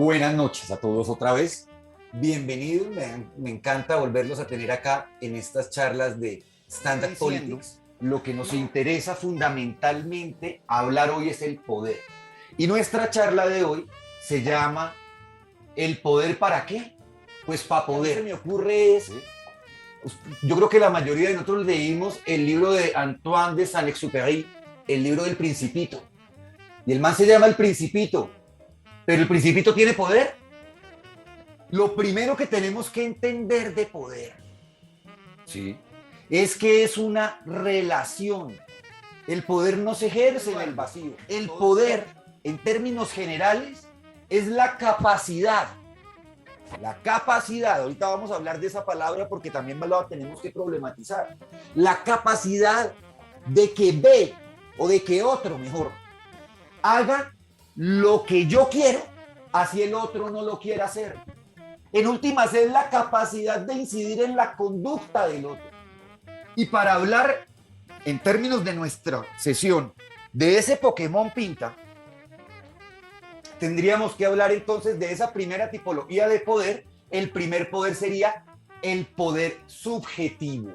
Buenas noches a todos otra vez. Bienvenidos, me encanta volverlos a tener acá en estas charlas de Stand-Up Politics. Lo que nos interesa fundamentalmente hablar hoy es el poder. Y nuestra charla de hoy se llama ¿el poder para qué? Pues para poder. Se me ocurre es, yo creo que la mayoría de nosotros leímos el libro de Antoine de Saint-Exupéry, el libro del Principito. Y el man se llama El Principito. Pero el Principito tiene poder. Lo primero que tenemos que entender de poder, ¿sí?, es que es una relación. El poder no se ejerce en el vacío. El poder, en términos generales, es la capacidad. La capacidad, ahorita vamos a hablar de esa palabra porque también la tenemos que problematizar. La capacidad de que ve, o de que otro, mejor, haga lo que yo quiero, así el otro no lo quiera hacer. En últimas, es la capacidad de incidir en la conducta del otro. Y para hablar, en términos de nuestra sesión, de ese Pokémon Pinta, tendríamos que hablar entonces de esa primera tipología de poder. El primer poder sería el poder subjetivo.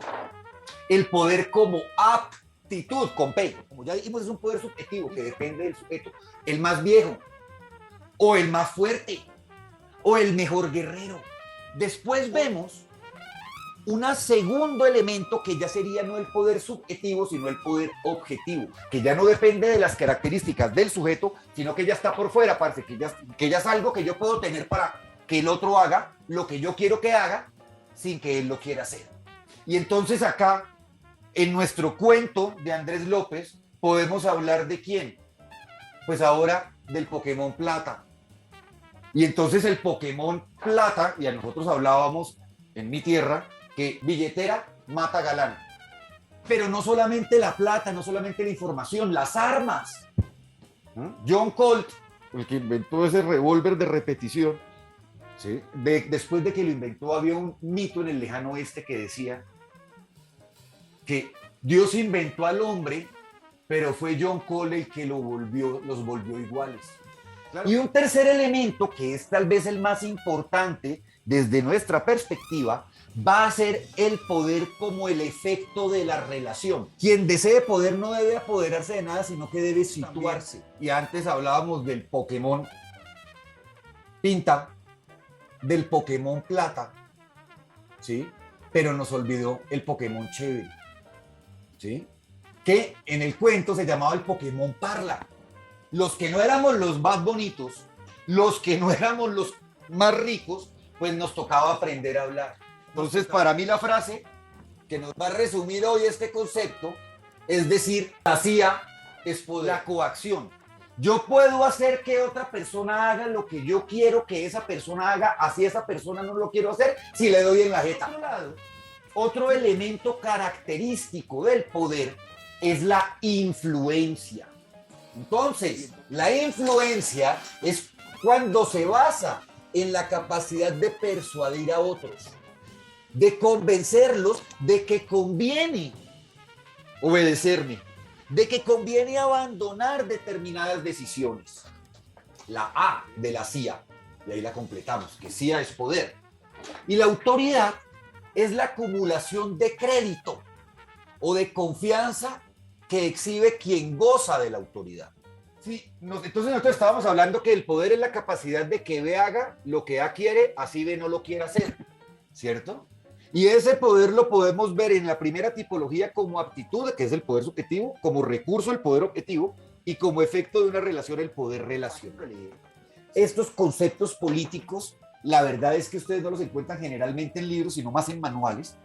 El poder como aptitud, con P. Como ya dijimos, es un poder subjetivo que depende del sujeto. El más viejo, o el más fuerte, o el mejor guerrero. Después vemos un segundo elemento que ya sería no el poder subjetivo, sino el poder objetivo, que ya no depende de las características del sujeto, sino que ya está por fuera, parce, que ya es algo que yo puedo tener para que el otro haga lo que yo quiero que haga sin que él lo quiera hacer. Y entonces acá, en nuestro cuento de Andrés López, podemos hablar de quién. Pues ahora del Pokémon Plata. Y entonces el Pokémon Plata, y a nosotros hablábamos en mi tierra, que billetera mata galán. Pero no solamente la plata, no solamente la información, las armas. John Colt, el que inventó ese revólver de repetición, ¿sí?, después de que lo inventó, había un mito en el lejano oeste que decía que Dios inventó al hombre, pero fue John Colt el que los volvió iguales. Claro. Y un tercer elemento, que es tal vez el más importante desde nuestra perspectiva, va a ser el poder como el efecto de la relación. Quien desee poder no debe apoderarse de nada, sino que debe situarse. También. Y antes hablábamos del Pokémon Pinta, del Pokémon Plata, ¿sí? Pero nos olvidó el Pokémon Chévere, ¿sí?, que en el cuento se llamaba el Pokémon Parla. Los que no éramos los más bonitos, los que no éramos los más ricos, pues nos tocaba aprender a hablar. Entonces, para mí la frase que nos va a resumir hoy este concepto es decir, la CIA es poder, la coacción. Yo puedo hacer que otra persona haga lo que yo quiero que esa persona haga, así esa persona no lo quiero hacer, si le doy en la jeta. Otro elemento característico del poder es la influencia. Entonces, la influencia es cuando se basa en la capacidad de persuadir a otros, de convencerlos de que conviene obedecerme, de que conviene abandonar determinadas decisiones. La A de la CIA, y ahí la completamos, que CIA es poder. Y la autoridad es la acumulación de crédito o de confianza que exhibe quien goza de la autoridad. Sí, entonces nosotros estábamos hablando que el poder es la capacidad de que B haga lo que A quiere, así B no lo quiera hacer, ¿cierto? Y ese poder lo podemos ver en la primera tipología como aptitud, que es el poder subjetivo, como recurso el poder objetivo, y como efecto de una relación el poder relacional. Estos conceptos políticos, la verdad es que ustedes no los encuentran generalmente en libros, sino más en manuales.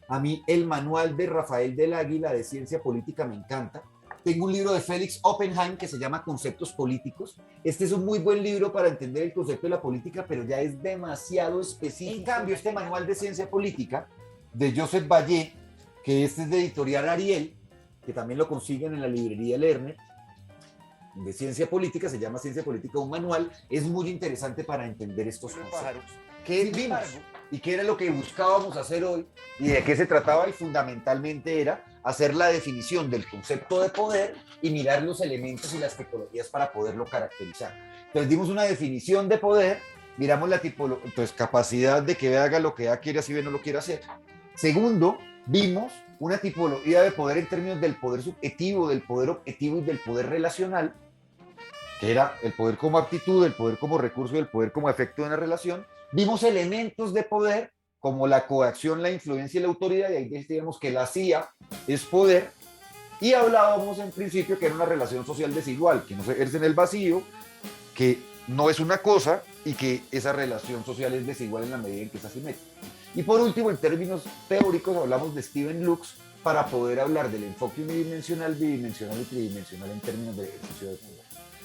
A mí el manual de Rafael del Águila de Ciencia Política me encanta. Tengo un libro de Félix Oppenheim que se llama Conceptos Políticos. Este es un muy buen libro para entender el concepto de la política, pero ya es demasiado específico. En cambio, este manual de Ciencia Política de Joseph Vallée, que este es de editorial Ariel, que también lo consiguen en la librería Lerner, de Ciencia Política, se llama Ciencia Política, un manual, es muy interesante para entender estos conceptos. ¿Qué vimos? ¿Y qué era lo que buscábamos hacer hoy? ¿Y de qué se trataba? Y fundamentalmente era hacer la definición del concepto de poder y mirar los elementos y las tipologías para poderlo caracterizar. Entonces dimos una definición de poder, miramos la tipología, entonces capacidad de que haga lo que quiere, así ve no lo quiere hacer. Segundo, vimos una tipología de poder en términos del poder subjetivo, del poder objetivo y del poder relacional, que era el poder como aptitud, el poder como recurso y el poder como efecto de una relación. Vimos elementos de poder como la coacción, la influencia y la autoridad, y ahí decíamos que la CIA es poder, y hablábamos en principio que era una relación social desigual, que no se ejerce en el vacío, que no es una cosa y que esa relación social es desigual en la medida en que es asimétrica. Y por último, en términos teóricos, hablamos de Steven Lux para poder hablar del enfoque unidimensional, bidimensional y tridimensional en términos de ejercicio de poder.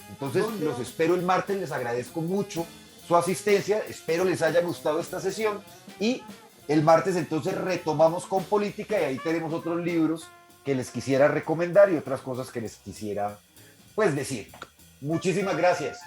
Entonces, los espero el martes, les agradezco mucho su asistencia, espero les haya gustado esta sesión y el martes entonces retomamos con política y ahí tenemos otros libros que les quisiera recomendar y otras cosas que les quisiera pues decir. Muchísimas gracias.